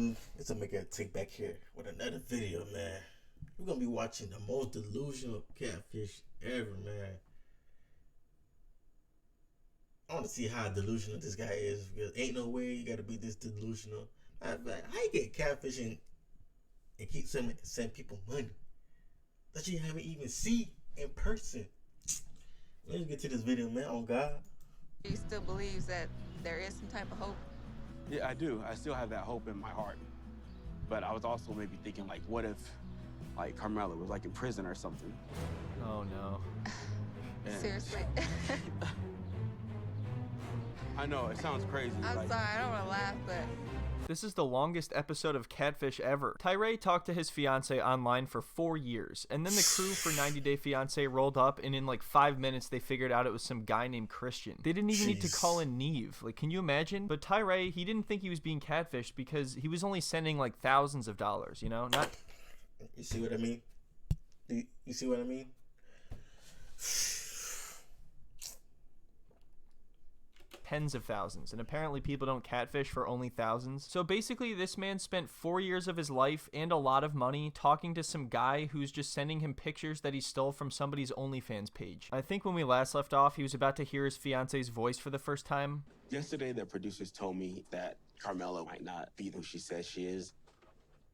YouTube? It's a make a take back here with another video, man. We're gonna be watching the most delusional catfish ever, man. I want to see how delusional this guy is, because ain't no way you gotta be this delusional. How you get catfishing and keep sending people money that you haven't even seen in person? Let's get to this video, man. On God. Do you still believe that there is some type of hope? Yeah, I do. I still have that hope in my heart. But I was also maybe thinking, like, what if, like, Carmela was, like, in prison or something? Oh, no. Seriously? I know, it sounds crazy. I'm sorry, I don't want to laugh, but... This is the longest episode of Catfish ever. Tyree talked to his fiancé online for 4 years, and then the crew for 90 Day Fiancé rolled up, and in like 5 minutes they figured out it was some guy named Christian. They didn't even need to call in Neve. Like, can you imagine? But Tyree, he didn't think he was being catfished because he was only sending like thousands of dollars, you know? Not. You see what I mean? You see what I mean? Tens of thousands, and apparently people don't catfish for only thousands. So basically this man spent 4 years of his life and a lot of money talking to some guy who's just sending him pictures that he stole from somebody's OnlyFans page. I think when we last left off, he was about to hear his fiance's voice for the first time. Yesterday, the producers told me that Carmela might not be who she says she is.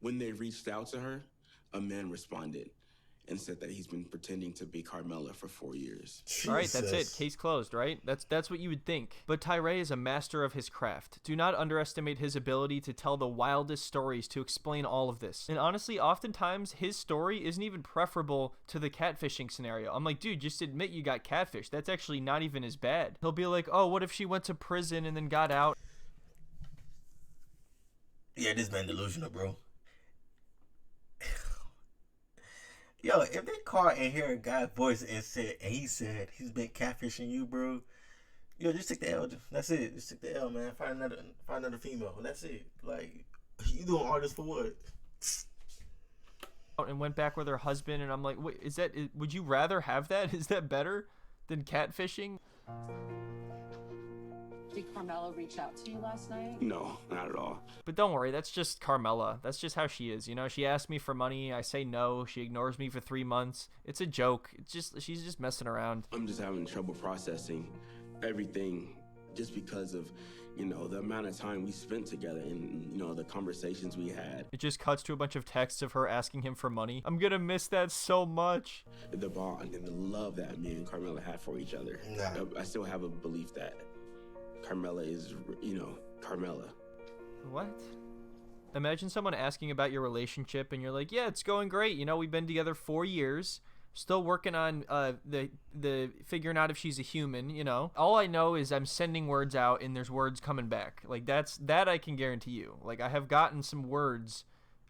When they reached out to her, a man responded and said that he's been pretending to be Carmela for 4 years. Jesus. All right, that's it. Case closed, right? That's what you would think. But Tyree is a master of his craft. Do not underestimate his ability to tell the wildest stories to explain all of this. And honestly, oftentimes, his story isn't even preferable to the catfishing scenario. I'm like, dude, just admit you got catfished. That's actually not even as bad. He'll be like, oh, what if she went to prison and then got out? Yeah, this man delusional, bro. Yo, if they call and hear a guy's voice and he said he's been catfishing you, bro, yo, just take the L. That's it. Just take the L, man. Find another female. That's it. Like, you doing all this for what? And went back with her husband, and I'm like, wait, would you rather have that? Is that better than catfishing? Did Carmela reach out to you last night? No, not at all. But don't worry, that's just Carmela. That's just how she is. You know, she asks me for money, I say no, she ignores me for 3 months. It's a joke. She's just messing around. I'm just having trouble processing everything just because of, you know, the amount of time we spent together and, you know, the conversations we had. It just cuts to a bunch of texts of her asking him for money. I'm gonna miss that so much. The bond and the love that me and Carmela had for each other. Nah. I still have a belief that Carmela is, you know, Carmela. What? Imagine someone asking about your relationship and you're like, yeah, it's going great. You know, we've been together 4 years. Still working on the figuring out if she's a human, you know. All I know is I'm sending words out and there's words coming back. Like, that I can guarantee you. Like, I have gotten some words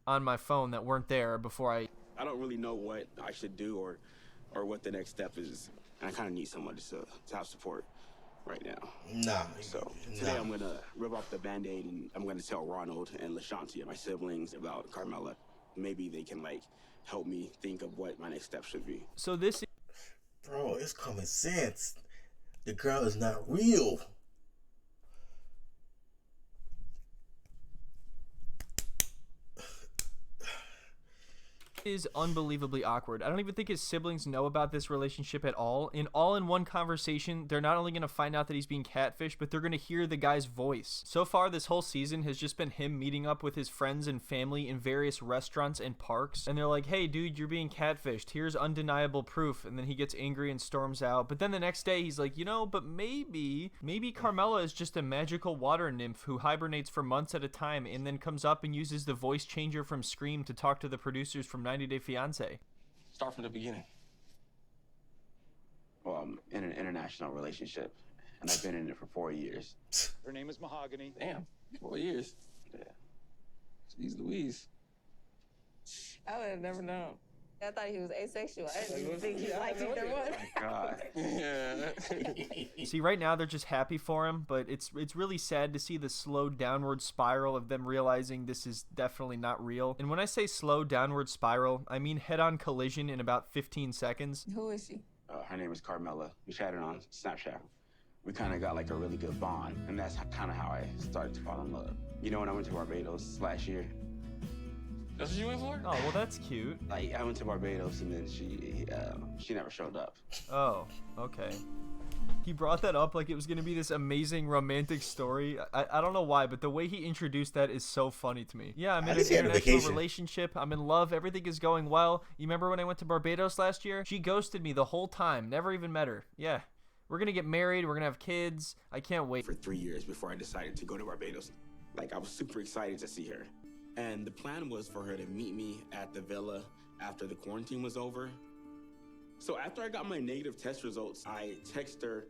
on my phone that weren't there before I don't really know what I should do or what the next step is. And I kind of need someone to have support right now. Nah. So today I'm gonna rip off the Band-Aid and I'm gonna tell Ronald and LaShanti and my siblings about Carmela. Maybe they can, like, help me think of what my next step should be. So this, Bro, it's common sense. The girl is not real. is unbelievably awkward. I don't even think his siblings know about this relationship at all. In all-in-one conversation, they're not only going to find out that he's being catfished, but they're going to hear the guy's voice. So far, this whole season has just been him meeting up with his friends and family in various restaurants and parks. And they're like, hey, dude, you're being catfished. Here's undeniable proof. And then he gets angry and storms out. But then the next day, he's like, you know, but maybe Carmela is just a magical water nymph who hibernates for months at a time and then comes up and uses the voice changer from Scream to talk to the producers from 90 Day Fiancé. Start from the beginning. Well, I'm in an international relationship, and I've been in it for 4 years. Her name is Mahogany. Damn, 4 years. Yeah. Jeez Louise. I would have never known. I thought he was asexual. I didn't think he liked either one. Oh my God. Yeah. See, right now they're just happy for him, but it's really sad to see the slow downward spiral of them realizing this is definitely not real. And when I say slow downward spiral, I mean head-on collision in about 15 seconds. Who is she? Her name is Carmela. We chatted on Snapchat. we kind of got like a really good bond, and that's kind of how I started to fall in love. You know, when I went to Barbados last year. That's what you went for? Oh, well, that's cute. Like, I went to Barbados, and then she never showed up. Oh, okay. He brought that up like it was going to be this amazing romantic story. I don't know why, but the way he introduced that is so funny to me. Yeah, I'm in an international relationship. I'm in love. Everything is going well. You remember when I went to Barbados last year? She ghosted me the whole time. Never even met her. Yeah. We're going to get married. We're going to have kids. I can't wait. For 3 years before I decided to go to Barbados. Like, I was super excited to see her. And the plan was for her to meet me at the villa after the quarantine was over. So after I got my negative test results, I texted her,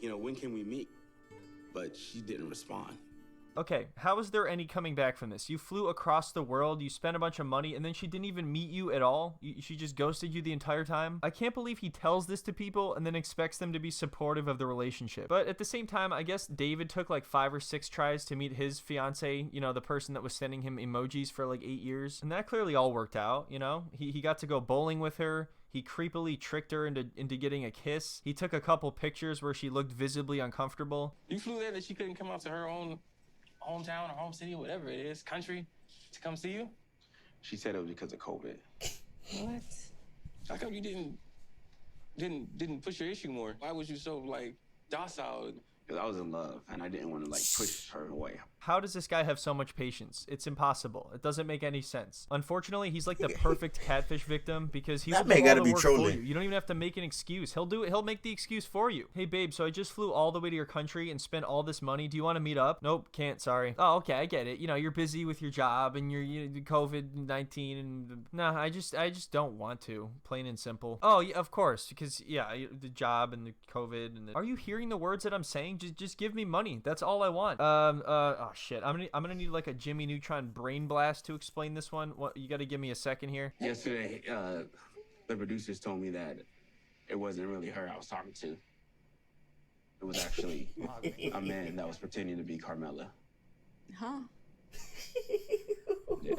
you know, when can we meet? But she didn't respond. Okay, how is there any coming back from this? You flew across the world, you spent a bunch of money, and then she didn't even meet you at all? She just ghosted you the entire time? I can't believe he tells this to people and then expects them to be supportive of the relationship. But at the same time, I guess David took like 5 or 6 tries to meet his fiance, you know, the person that was sending him emojis for like 8 years. And that clearly all worked out, you know? He got to go bowling with her. He creepily tricked her into getting a kiss. He took a couple pictures where she looked visibly uncomfortable. You flew there that she couldn't come out to her own hometown or home city, whatever it is, country, to come see you? She said it was because of COVID. What? How come you didn't push your issue more? Why was you so like docile? Because I was in love and I didn't want to like push her away. How does this guy have so much patience? It's impossible. It doesn't make any sense. Unfortunately, he's like the perfect catfish victim because he will do all the work for you. You don't even have to make an excuse. He'll do it. He'll make the excuse for you. Hey, babe, so I just flew all the way to your country and spent all this money. Do you want to meet up? Nope, can't. Sorry. Oh, okay, I get it. You know, you're busy with your job and you're COVID-19 and no, I just don't want to. Plain and simple. Oh, yeah, of course, because yeah, the job and the COVID and the... Are you hearing the words that I'm saying? Just give me money. That's all I want. Oh shit. I'm gonna need like a Jimmy Neutron brain blast to explain this one. What, you got to give me a second here. Yesterday, the producers told me that it wasn't really her I was talking to. It was actually a man that was pretending to be Carmela. Huh? Yeah.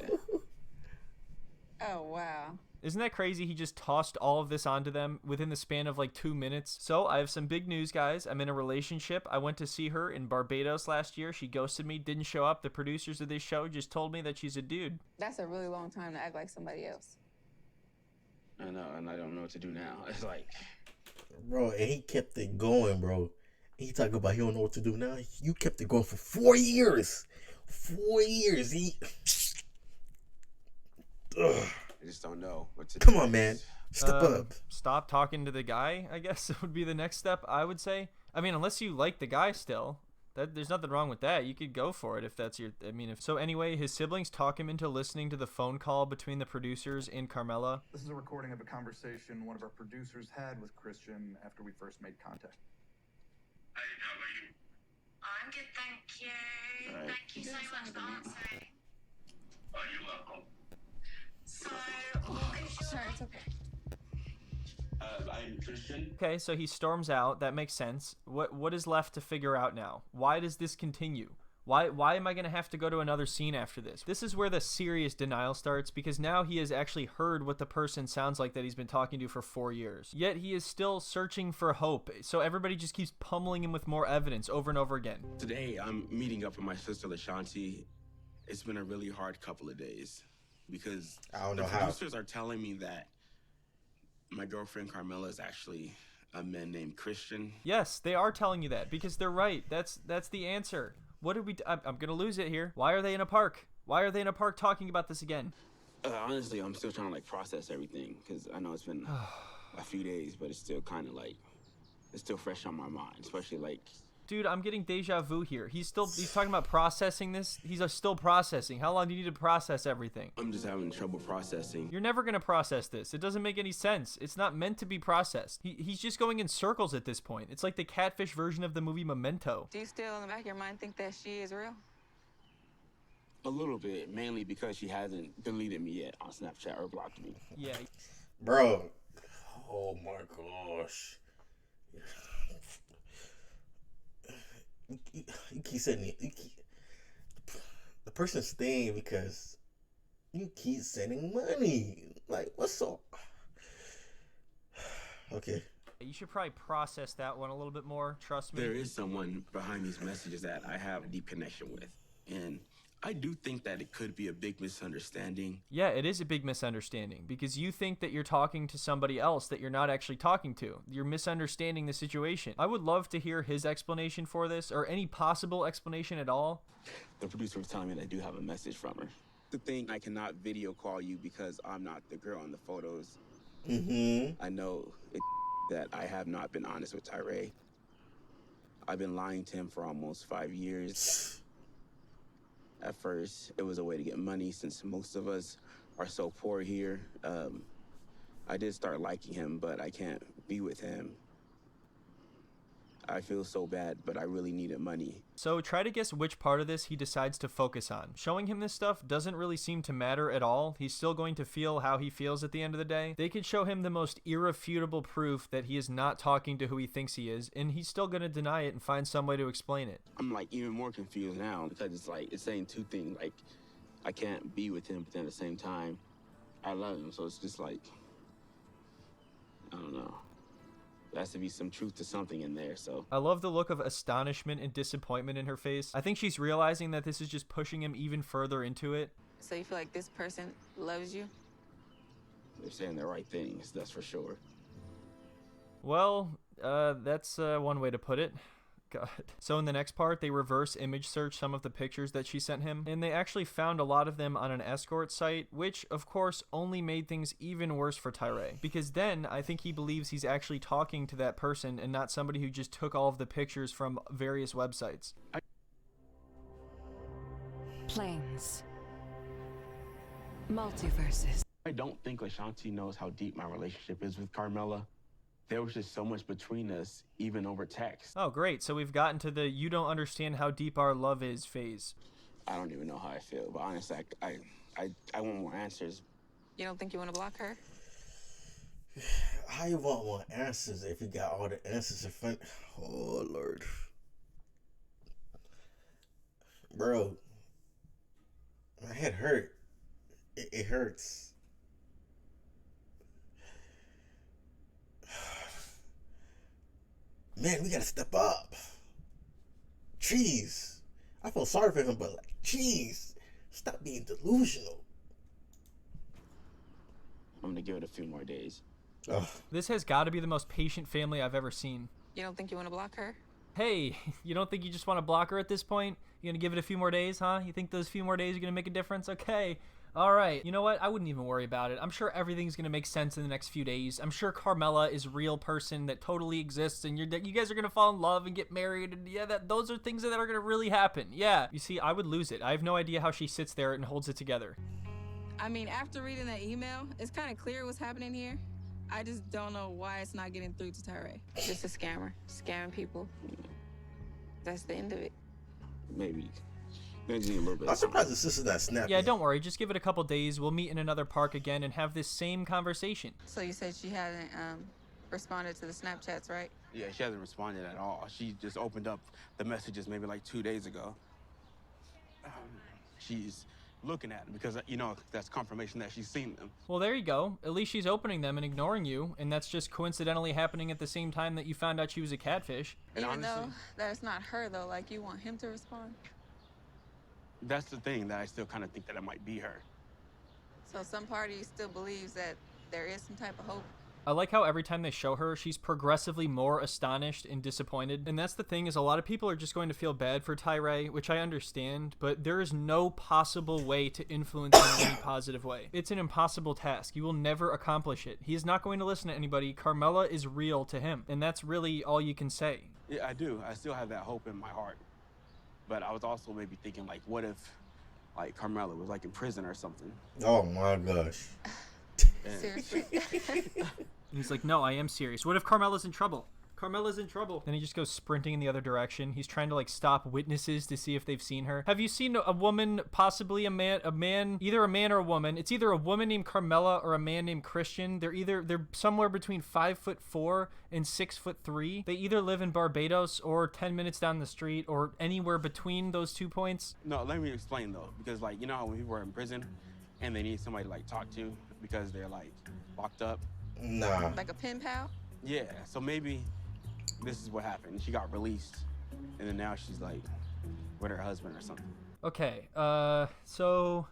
Oh, wow. Isn't that crazy? He just tossed all of this onto them within the span of like 2 minutes. So I have some big news, guys. I'm in a relationship. I went to see her in Barbados last year. She ghosted me, didn't show up. The producers of this show just told me that she's a dude. That's a really long time to act like somebody else. I know, and I don't know what to do now. It's like... Bro, and he kept it going, bro. He talking about he don't know what to do now. You kept it going for 4 years. 4 years. Ugh. I just don't know what to do. Come on, man. Step up. Stop talking to the guy, I guess would be the next step, I would say. I mean, unless you like the guy still. There's nothing wrong with that. You could go for it if that's your... I mean, if... So anyway, his siblings talk him into listening to the phone call between the producers and Carmela. This is a recording of a conversation one of our producers had with Christian after we first made contact. How are you? I'm good, thank you. All right. Thank you so much for answering. Oh, you're welcome. So, what is your... Sure, it's okay. I'm Christian. Okay, so he storms out. That makes sense. What is left to figure out now? Why does this continue? Why am I going to have to go to another scene after this? This is where the serious denial starts, because now he has actually heard what the person sounds like that he's been talking to for 4 years. Yet he is still searching for hope. So everybody just keeps pummeling him with more evidence over and over again. Today, I'm meeting up with my sister, Fiancé. It's been a really hard couple of days because the producers are telling me that my girlfriend Carmela is actually a man named Christian. Yes, they are telling you that because they're right. That's the answer. What did we... I'm gonna lose it here. Why are they in a park? Why are they in a park talking about this again? Honestly, I'm still trying to like process everything because I know it's been a few days, but it's still kind of like it's still fresh on my mind, especially like... Dude, I'm getting deja vu here. He's talking about processing this. He's still processing. How long do you need to process everything? I'm just having trouble processing. You're never going to process this. It doesn't make any sense. It's not meant to be processed. He's just going in circles at this point. It's like the Catfish version of the movie Memento. Do you still, in the back of your mind, think that she is real? A little bit, mainly because she hasn't deleted me yet on Snapchat or blocked me. Yeah. Bro. Oh my gosh. You keep sending the person's staying because you keep sending money. Like, what's up? Okay. You should probably process that one a little bit more. Trust me. There is someone behind these messages that I have a deep connection with. And I do think that it could be a big misunderstanding. Yeah, it is a big misunderstanding because you think that you're talking to somebody else that you're not actually talking to. You're misunderstanding the situation. I would love to hear his explanation for this, or any possible explanation at all. The producer was telling me that I do have a message from her. The thing, I cannot video call you because I'm not the girl in the photos. I know that I have not been honest with Tyree. I've been lying to him for almost 5 years. At first, it was a way to get money since most of us are so poor here. I did start liking him, but I can't be with him. I feel so bad, but I really needed money. So try to guess which part of this he decides to focus on. Showing him this stuff doesn't really seem to matter at all. He's still going to feel how he feels at the end of the day. They could show him the most irrefutable proof that he is not talking to who he thinks he is, and he's still going to deny it and find some way to explain it. I'm like even more confused now because it's like it's saying two things. Like I can't be with him, but then at the same time, I love him. So it's just like, I don't know. There has to be some truth to something in there, so. I love the look of astonishment and disappointment in her face. I think she's realizing that this is just pushing him even further into it. So you feel like this person loves you? They're saying the right things, that's for sure. Well, that's one way to put it. God. So in the next part, they reverse image search some of the pictures that she sent him, and they actually found a lot of them on an escort site, which of course only made things even worse for Tyree, because then I think he believes he's actually talking to that person and not somebody who just took all of the pictures from various websites. Planes. Multiverses. I don't think Ashanti knows how deep my relationship is with Carmela. There was just so much between us, even over text. Oh, great. So we've gotten to the you don't understand how deep our love is phase. I don't even know how I feel, but honestly, I want more answers. You don't think you want to block her? How you want more answers if you got all the answers in front? Oh, Lord. Bro, my head hurt. It hurts. Man, we gotta step up. Jeez. I feel sorry for him, but like, jeez. Stop being delusional. I'm gonna give it a few more days. Ugh. This has got to be the most patient family I've ever seen. You don't think you want to block her? Hey, you don't think you just want to block her at this point? You gonna give it a few more days, huh? You think those few more days are gonna make a difference? Okay. All right, you know what? I wouldn't even worry about it. I'm sure everything's going to make sense in the next few days. I'm sure Carmela is a real person that totally exists, and you guys are going to fall in love and get married, and yeah, those are things that are going to really happen. Yeah. You see, I would lose it. I have no idea how she sits there and holds it together. I mean, after reading that email, it's kind of clear what's happening here. I just don't know why it's not getting through to Tyree. Just a scammer, scamming people. That's the end of it. Maybe a little bit. I'm surprised the sister's not snappy. Yeah, don't worry. Just give it a couple days. We'll meet in another park again and have this same conversation. So you said she hadn't responded to the Snapchats, right? Yeah, she hasn't responded at all. She just opened up the messages maybe like 2 days ago. She's looking at them because, you know, that's confirmation that she's seen them. Well, there you go. At least she's opening them and ignoring you, and that's just coincidentally happening at the same time that you found out she was a catfish. And Even honestly, though that's not her, though, like, you want him to respond? that's the thing, that I still kind of think that it might be her. So some part of you still believes that there is some type of hope? I like how every time they show her, she's progressively more astonished and disappointed. And that's the thing, is a lot of people are just going to feel bad for Tyree, which I understand, but there is no possible way to influence him in any positive way. It's an impossible task. You will never accomplish it. He is not going to listen to anybody. Carmela is real to him, and that's really all you can say. Yeah, I do. I still have that hope in my heart. But I was also maybe thinking, like, what if, like, Carmela was, like, in prison or something? Oh, my gosh. Seriously? He's like, no, I am serious. What if Carmela's in trouble? Carmela's in trouble. Then he just goes sprinting in the other direction. He's trying to like stop witnesses to see if they've seen her. Have you seen a woman, possibly a man, either a man or a woman? It's either a woman named Carmela or a man named Christian. They're somewhere between 5'4" and 6'3". They either live in Barbados or 10 minutes down the street or anywhere between those 2 points. No, let me explain though, because like, you know how when people are in prison and they need somebody to like talk to because they're like locked up? Nah. Like a pen pal? Yeah, so maybe this is what happened. She got released, and then now she's like with her husband or something. Okay, so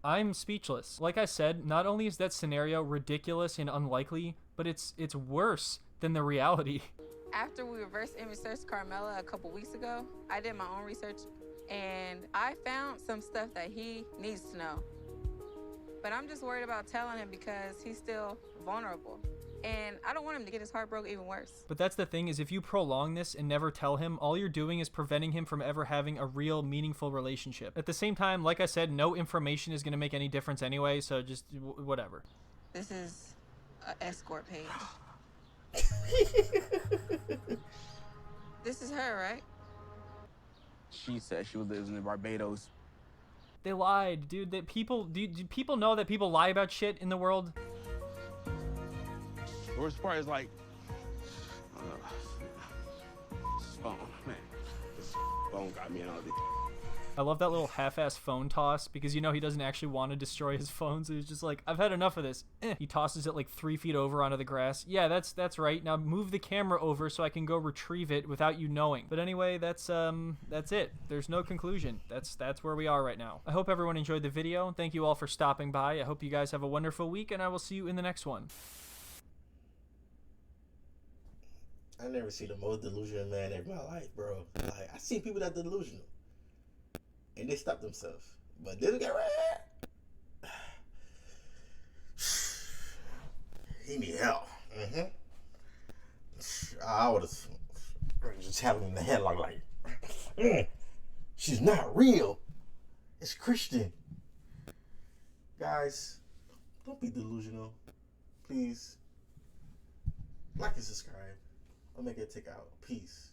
I'm speechless. Like I said, not only is that scenario ridiculous and unlikely, but it's worse than the reality. After we reverse image searched Carmela a couple weeks ago, I did my own research and I found some stuff that he needs to know. But I'm just worried about telling him because he's still vulnerable. And I don't want him to get his heart broke even worse. But that's the thing, is if you prolong this and never tell him, all you're doing is preventing him from ever having a real meaningful relationship. At the same time, like I said, no information is going to make any difference anyway, so just whatever. This is an escort page. This is her, right? She said she lives in Barbados. They lied, dude. That people, do people know that people lie about shit in the world? The worst part is like, this phone, man. This phone got me out of it. I love that little half-ass phone toss because you know he doesn't actually want to destroy his phone, so he's just like, I've had enough of this. He tosses it like 3 feet over onto the grass. Yeah, that's right. Now move the camera over so I can go retrieve it without you knowing. But anyway, that's it. There's no conclusion. That's where we are right now. I hope everyone enjoyed the video. Thank you all for stopping by. I hope you guys have a wonderful week, and I will see you in the next one. I never seen the most delusional man in my life, bro. Like, I seen people that delusional. And they stop themselves. But this guy right here, he need help. I would have just have him in the headlock like, she's not real. It's Christian. Guys, don't be delusional. Please. Like and subscribe. I'll make it tick out. Peace.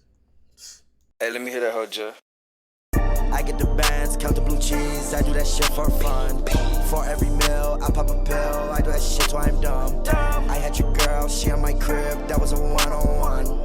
Hey, let me hear that whole Jeff. I get the bands, count the blue cheese, I do that shit for fun. For every meal, I pop a pill, I do that shit till I'm dumb. I had your girl, she on my crib, that was a one-on-one.